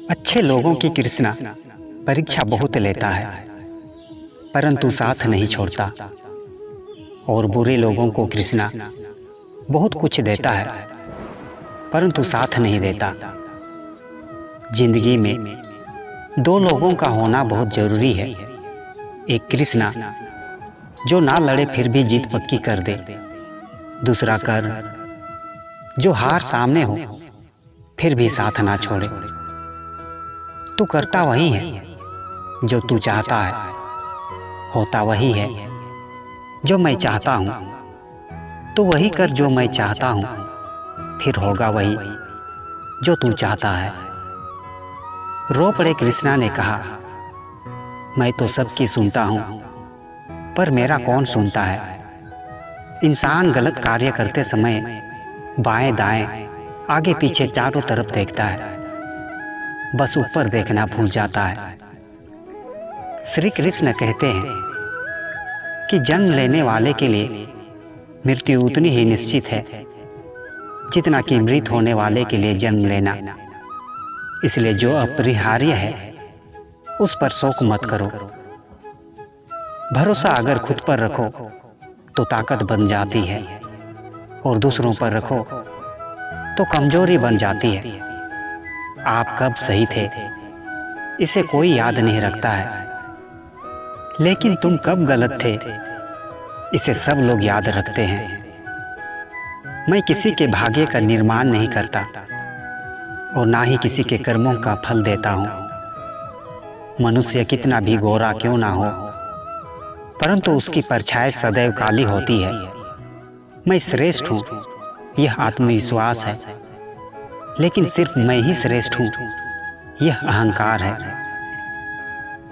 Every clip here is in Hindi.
अच्छे लोगों की कृष्णा परीक्षा बहुत लेता है, परंतु साथ नहीं छोड़ता। और बुरे लोगों को कृष्णा बहुत कुछ देता है, परंतु साथ नहीं देता। जिंदगी में दो लोगों का होना बहुत जरूरी है। एक कृष्णा जो ना लड़े फिर भी जीत पक्की कर दे, दूसरा कर्ण जो हार सामने हो फिर भी साथ ना छोड़े। तू करता वही है जो तू चाहता है, होता वही है जो मैं चाहता हूँ। तू वही कर जो मैं चाहता हूँ, फिर होगा वही जो तू चाहता है। रो पड़े कृष्णा ने कहा, मैं तो सबकी सुनता हूँ, पर मेरा कौन सुनता है। इंसान गलत कार्य करते समय बाएं दाएं आगे पीछे चारों तरफ देखता है, बस ऊपर देखना भूल जाता है। श्री कृष्ण कहते हैं कि जन्म लेने वाले के लिए मृत्यु उतनी ही निश्चित है जितना कि मृत होने वाले के लिए जन्म लेना। इसलिए जो अपरिहार्य है उस पर शोक मत करो। भरोसा अगर खुद पर रखो तो ताकत बन जाती है, और दूसरों पर रखो तो कमजोरी बन जाती है। आप कब सही थे इसे कोई याद नहीं रखता है, लेकिन तुम कब गलत थे इसे सब लोग याद रखते हैं। मैं किसी के भाग्य का निर्माण नहीं करता और ना ही किसी के कर्मों का फल देता हूँ। मनुष्य कितना भी गोरा क्यों ना हो, परंतु उसकी परछाई सदैव काली होती है। मैं श्रेष्ठ हूँ यह आत्मविश्वास है, लेकिन सिर्फ मैं ही श्रेष्ठ हूँ यह अहंकार है।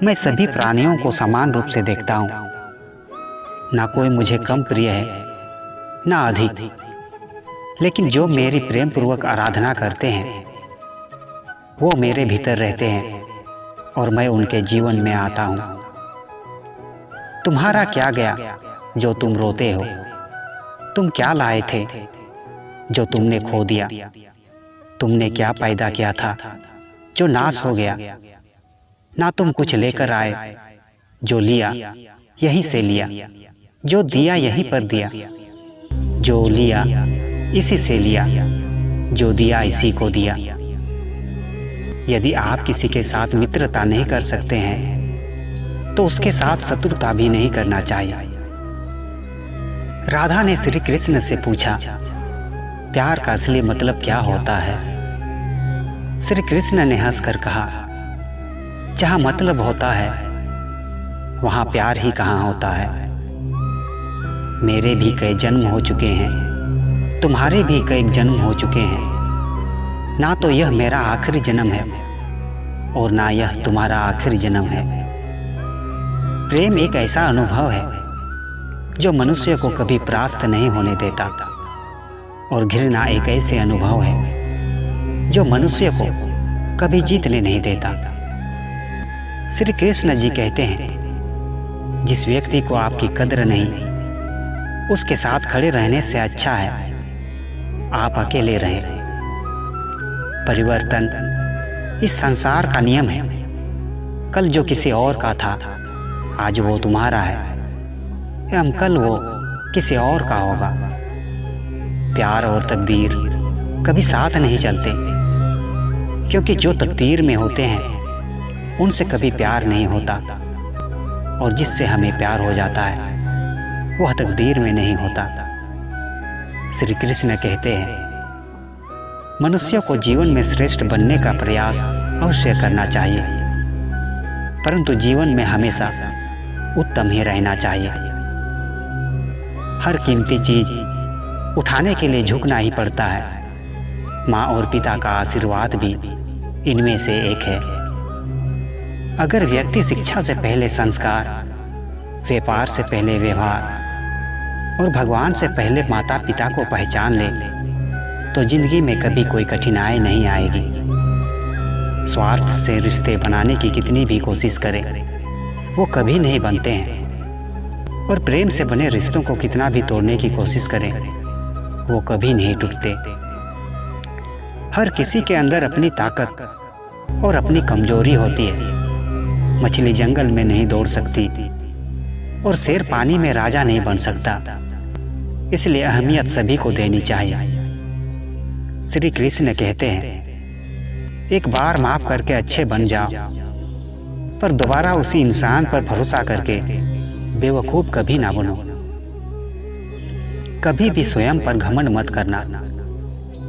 मैं सभी प्राणियों को समान रूप से देखता हूँ, ना कोई मुझे कम प्रिय है ना अधिक। लेकिन जो मेरी प्रेम पूर्वक आराधना करते हैं वो मेरे भीतर रहते हैं और मैं उनके जीवन में आता हूँ। तुम्हारा क्या गया जो तुम रोते हो, तुम क्या लाए थे जो तुमने खो दिया। तुमने क्या पैदा किया था जो नाश हो गया। ना तुम कुछ लेकर आए, जो लिया यहीं से लिया, जो दिया यहीं पर दिया, जो लिया इसी से लिया, जो दिया इसी को दिया। यदि आप किसी के साथ मित्रता नहीं कर सकते हैं तो उसके साथ शत्रुता भी नहीं करना चाहिए। राधा ने श्री कृष्ण से पूछा, प्यार का असली मतलब क्या होता है। श्री कृष्ण ने हंसकर कहा, जहाँ मतलब होता है वहाँ प्यार ही कहाँ होता है। मेरे भी कई जन्म हो चुके हैं, तुम्हारे भी कई जन्म हो चुके हैं। ना तो यह मेरा आखिरी जन्म है और ना यह तुम्हारा आखिरी जन्म है। प्रेम एक ऐसा अनुभव है जो मनुष्य को कभी परास्त नहीं होने देता, और घृणा एक ऐसे अनुभव है जो मनुष्य को कभी जीतने नहीं देता। श्री कृष्ण जी कहते हैं, जिस व्यक्ति को आपकी कद्र नहीं उसके साथ खड़े रहने से अच्छा है आप अकेले रहें। परिवर्तन इस संसार का नियम है। कल जो किसी और का था आज वो तुम्हारा है, एवं कल वो किसी और का होगा। प्यार और तकदीर कभी साथ नहीं चलते, क्योंकि जो तकदीर में होते हैं उनसे कभी प्यार नहीं होता, और जिससे हमें प्यार हो जाता है वह तकदीर में नहीं होता। श्री कृष्ण कहते हैं, मनुष्य को जीवन में श्रेष्ठ बनने का प्रयास अवश्य करना चाहिए, परंतु जीवन में हमेशा उत्तम ही रहना चाहिए। हर कीमती चीज उठाने के लिए झुकना ही पड़ता है। माँ और पिता का आशीर्वाद भी इनमें से एक है। अगर व्यक्ति शिक्षा से पहले संस्कार, व्यापार से पहले व्यवहार और भगवान से पहले माता पिता को पहचान ले तो जिंदगी में कभी कोई कठिनाई नहीं आएगी। स्वार्थ से रिश्ते बनाने की कितनी भी कोशिश करें वो कभी नहीं बनते हैं, और प्रेम से बने रिश्तों को कितना भी तोड़ने की कोशिश करें वो कभी नहीं टूटते। हर किसी के अंदर अपनी ताकत और अपनी कमजोरी होती है। मछली जंगल में नहीं दौड़ सकती और शेर पानी में राजा नहीं बन सकता, इसलिए अहमियत सभी को देनी चाहिए। श्री कृष्ण कहते हैं, एक बार माफ करके अच्छे बन जाओ, पर दोबारा उसी इंसान पर भरोसा करके बेवकूफ कभी ना बनो। कभी भी स्वयं पर घमंड मत करना।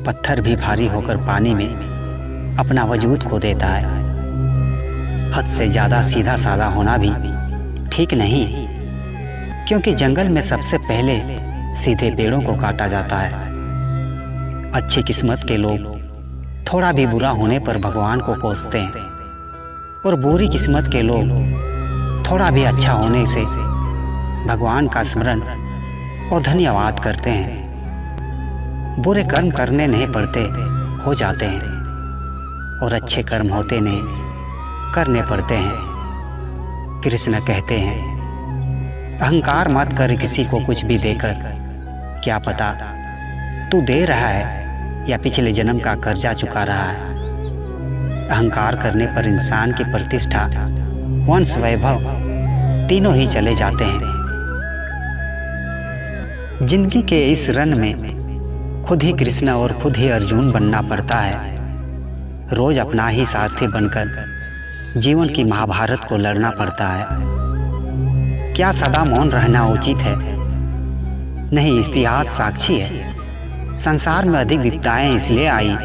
पत्थर भी भारी होकर पानी में अपना वजूद खो देता है। हद से ज्यादा सीधा साधा होना भी ठीक नहीं, क्योंकि जंगल में सबसे पहले सीधे पेड़ों को काटा जाता है। अच्छी किस्मत के लोग थोड़ा भी बुरा होने पर भगवान को कोसते हैं, और बुरी किस्मत के लोग थोड़ा भी अच्छा होने से भगवान का स्मरण और धन्यवाद करते हैं। बुरे कर्म करने नहीं पड़ते, हो जाते हैं, और अच्छे कर्म होते नहीं, करने पड़ते हैं। कृष्ण कहते हैं, अहंकार मत कर किसी को कुछ भी देकर, क्या पता तू दे रहा है या पिछले जन्म का कर्जा चुका रहा है। अहंकार करने पर इंसान की प्रतिष्ठा, वंश, वैभव तीनों ही चले जाते हैं। जिंदगी के इस रन में खुद ही कृष्ण और खुद ही अर्जुन बनना पड़ता है। रोज अपना ही साथी बनकर जीवन की महाभारत को लड़ना पड़ता है। क्या सदा मौन रहना उचित है? नहीं, इतिहास साक्षी है। संसार में अधिक विपदाएं इसलिए आई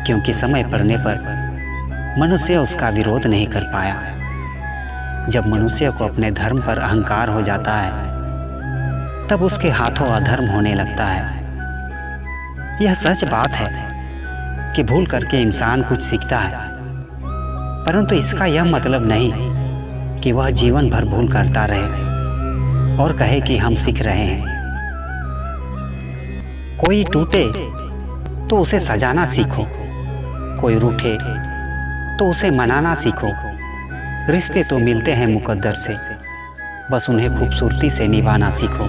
क्योंकि समय पड़ने पर मनुष्य उसका विरोध नहीं कर पाया। जब मनुष्य को अपने धर्म पर अहंकार हो जाता है, तब उसके हाथों अधर्म होने लगता है। यह सच बात है कि भूल करके इंसान कुछ सीखता है, परंतु इसका यह मतलब नहीं कि वह जीवन भर भूल करता रहे और कहे कि हम सीख रहे हैं। कोई टूटे तो उसे सजाना सीखो, कोई रूठे तो उसे मनाना सीखो। रिश्ते तो मिलते हैं मुकद्दर से, बस उन्हें खूबसूरती से निभाना सीखो।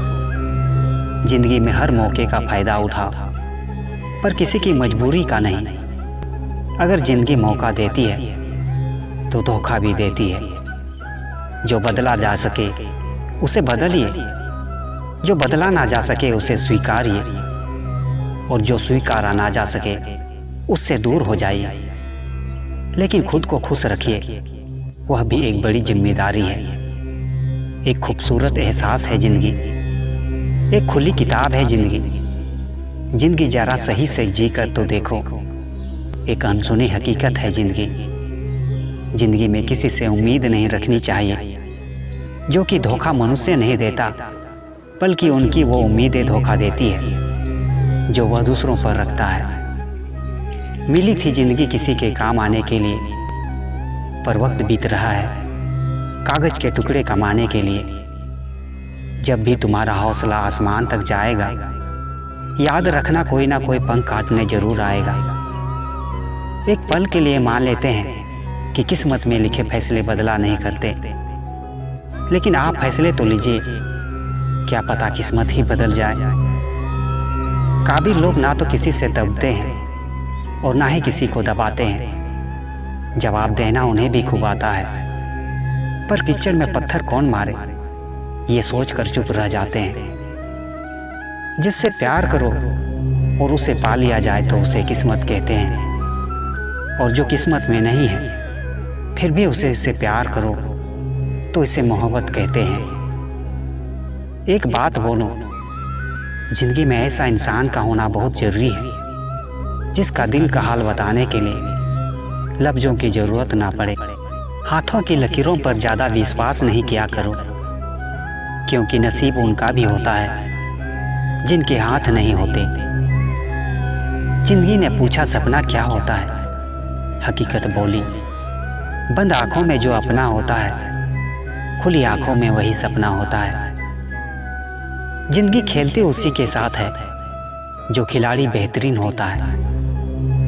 जिंदगी में हर मौके का फायदा उठाओ, पर किसी की मजबूरी का नहीं। अगर जिंदगी मौका देती है तो धोखा भी देती है। जो बदला जा सके उसे बदलिए, जो बदला ना जा सके उसे स्वीकारिए, और जो स्वीकारा ना जा सके उससे दूर हो जाइए। लेकिन खुद को खुश रखिए, वह भी एक बड़ी जिम्मेदारी है। एक खूबसूरत एहसास है जिंदगी, एक खुली किताब है जिंदगी। जिंदगी जरा सही से जी कर तो देखो, एक अनसुनी हकीकत है जिंदगी। जिंदगी में किसी से उम्मीद नहीं रखनी चाहिए, जो कि धोखा मनुष्य नहीं देता, बल्कि उनकी वो उम्मीदें धोखा देती है जो वह दूसरों पर रखता है। मिली थी जिंदगी किसी के काम आने के लिए, पर वक्त बीत रहा है कागज के टुकड़े कमाने के लिए। जब भी तुम्हारा हौसला आसमान तक जाएगा, याद रखना कोई ना कोई पंख काटने जरूर आएगा। एक पल के लिए मान लेते हैं कि किस्मत में लिखे फैसले बदला नहीं करते, लेकिन आप फैसले तो लीजिए, क्या पता किस्मत ही बदल जाए। काबिल लोग ना तो किसी से दबते हैं और ना ही किसी को दबाते हैं। जवाब देना उन्हें भी खूब आता है, पर कीचड़ में पत्थर कौन मारे, ये सोच कर चुप रह जाते हैं। जिससे प्यार करो और उसे पा लिया जाए तो उसे किस्मत कहते हैं, और जो किस्मत में नहीं है फिर भी उसे प्यार करो तो इसे मोहब्बत कहते हैं। एक बात बोलो, जिंदगी में ऐसा इंसान का होना बहुत जरूरी है जिसका दिल का हाल बताने के लिए लफ्जों की जरूरत ना पड़े। हाथों की लकीरों पर ज़्यादा विश्वास नहीं किया करो, क्योंकि नसीब उनका भी होता है जिनके हाथ नहीं होते। जिंदगी ने पूछा सपना क्या होता है, हकीकत बोली बंद आंखों में जो अपना होता है, खुली आंखों में वही सपना होता है। जिंदगी खेलते उसी के साथ है जो खिलाड़ी बेहतरीन होता है।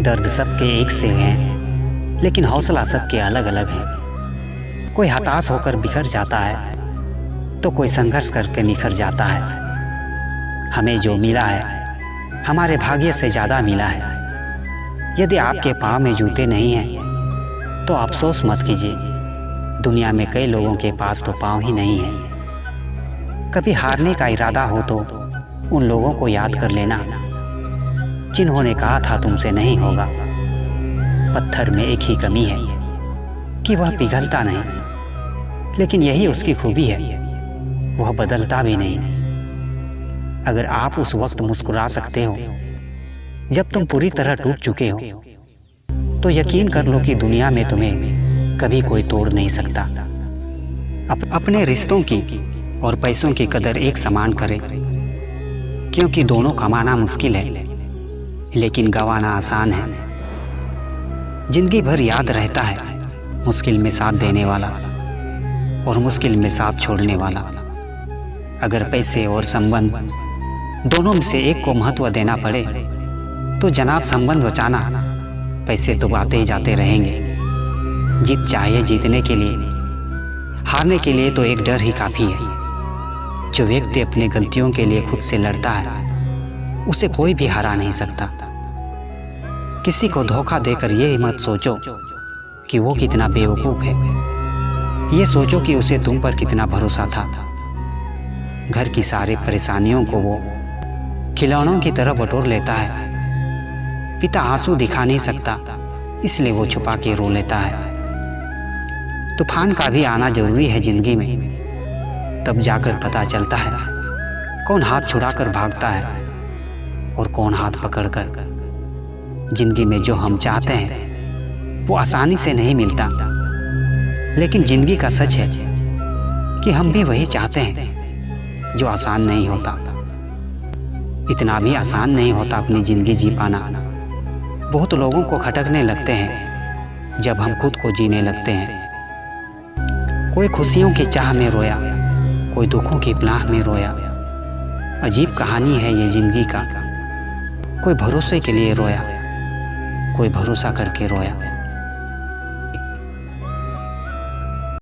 दर्द सबके एक से हैं, लेकिन हौसला सबके अलग अलग है। कोई हताश होकर बिखर जाता है तो कोई संघर्ष करके निखर जाता है। हमें जो मिला है हमारे भाग्य से ज़्यादा मिला है। यदि आपके पाँव में जूते नहीं हैं तो अफसोस मत कीजिए, दुनिया में कई लोगों के पास तो पाँव ही नहीं है। कभी हारने का इरादा हो तो उन लोगों को याद कर लेना जिन्होंने कहा था तुमसे नहीं होगा। पत्थर में एक ही कमी है कि वह पिघलता नहीं, लेकिन यही उसकी खूबी है, वह बदलता भी नहीं। अगर आप उस वक्त मुस्कुरा सकते हो जब तुम पूरी तरह टूट चुके हो, तो यकीन कर लो कि दुनिया में तुम्हें कभी कोई तोड़ नहीं सकता। अपने रिश्तों की और पैसों की कदर एक समान करें, क्योंकि दोनों कमाना मुश्किल है लेकिन गंवाना आसान है। जिंदगी भर याद रहता है मुश्किल में साथ देने वाला और मुश्किल में साथ छोड़ने वाला। अगर पैसे और संबंध दोनों में से एक को महत्व देना पड़े तो जनाब संबंध बचाना, पैसे तो आते ही जाते रहेंगे। जीत चाहिए जीतने के लिए, हारने के लिए तो एक डर ही काफ़ी है। जो व्यक्ति अपनी गलतियों के लिए खुद से लड़ता है उसे कोई भी हरा नहीं सकता। किसी को धोखा देकर ये मत सोचो कि वो कितना बेवकूफ़ है, ये सोचो कि उसे तुम पर कितना भरोसा था। घर की सारी परेशानियों को वो खिलौनों की तरह बटोर लेता है। पिता आंसू दिखा नहीं सकता इसलिए वो छुपा के रो लेता है। तूफान का भी आना जरूरी है जिंदगी में, तब जाकर पता चलता है कौन हाथ छुड़ाकर भागता है और कौन हाथ पकड़कर। जिंदगी में जो हम चाहते हैं वो आसानी से नहीं मिलता, लेकिन जिंदगी का सच है कि हम भी वही चाहते हैं जो आसान नहीं होता। इतना भी आसान नहीं होता अपनी ज़िंदगी जी पाना। बहुत लोगों को खटकने लगते हैं जब हम खुद को जीने लगते हैं। कोई खुशियों की चाह में रोया, कोई दुखों की पनाह में रोया। अजीब कहानी है ये ज़िंदगी का। कोई भरोसे के लिए रोया, कोई भरोसा करके रोया।